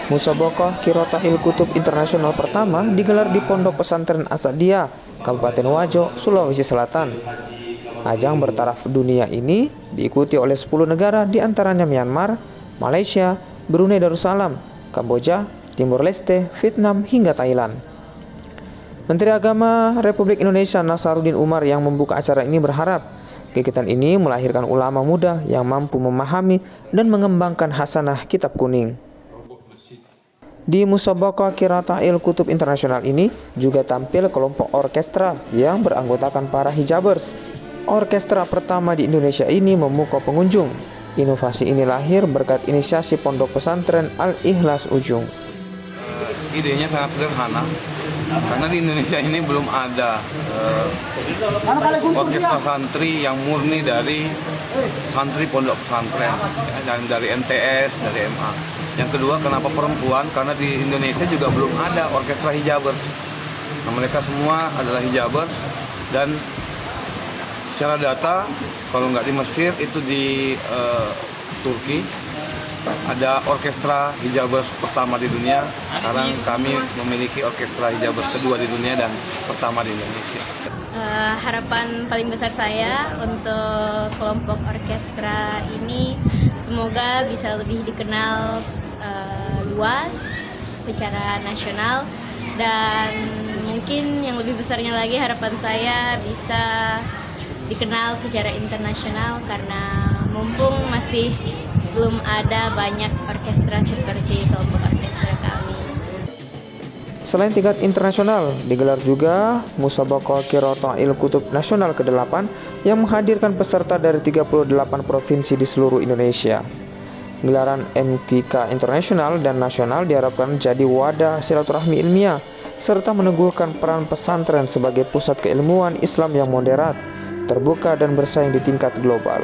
Musabaqah Qiraatil Kutub Internasional pertama digelar di Pondok Pesantren Asadiyah, Kabupaten Wajo, Sulawesi Selatan. Ajang bertaraf dunia ini diikuti oleh 10 negara di antaranya Myanmar, Malaysia, Brunei Darussalam, Kamboja, Timor Leste, Vietnam hingga Thailand. Menteri Agama Republik Indonesia Nasaruddin Umar yang membuka acara ini berharap kegiatan ini melahirkan ulama muda yang mampu memahami dan mengembangkan hasanah Kitab Kuning. Di Musabaqah Qiraatil Kutub Internasional ini juga tampil kelompok orkestra yang beranggotakan para hijabers. Orkestra pertama di Indonesia ini memukau pengunjung. Inovasi ini lahir berkat inisiasi Pondok Pesantren Al-Ikhlas Ujung. Idenya sangat sederhana, karena di Indonesia ini belum ada orkestra santri yang murni dari santri pondok pesantren, dan dari MTS, dari MA. Yang kedua, kenapa perempuan? Karena di Indonesia juga belum ada orkestra hijabers. Nah, mereka semua adalah hijabers, dan secara data, kalau nggak di Mesir, itu di Turki, ada orkestra hijabers pertama di dunia. Sekarang kami memiliki orkestra hijabers kedua di dunia dan pertama di Indonesia. Harapan paling besar saya untuk kelompok orkestra ini semoga bisa lebih dikenal luas secara nasional, dan mungkin yang lebih besarnya lagi harapan saya bisa dikenal secara internasional, karena mumpung masih belum ada banyak orkestra seperti kelompok orkestra kami. Selain tingkat internasional, digelar juga Musabaqah Qiraatil Kutub Nasional ke-8 yang menghadirkan peserta dari 38 provinsi di seluruh Indonesia. Gelaran MQK internasional dan nasional diharapkan jadi wadah silaturahmi ilmiah serta meneguhkan peran pesantren sebagai pusat keilmuan Islam yang moderat, terbuka dan bersaing di tingkat global.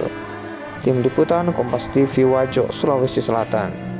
Tim Liputan Kompas TV Wajo, Sulawesi Selatan.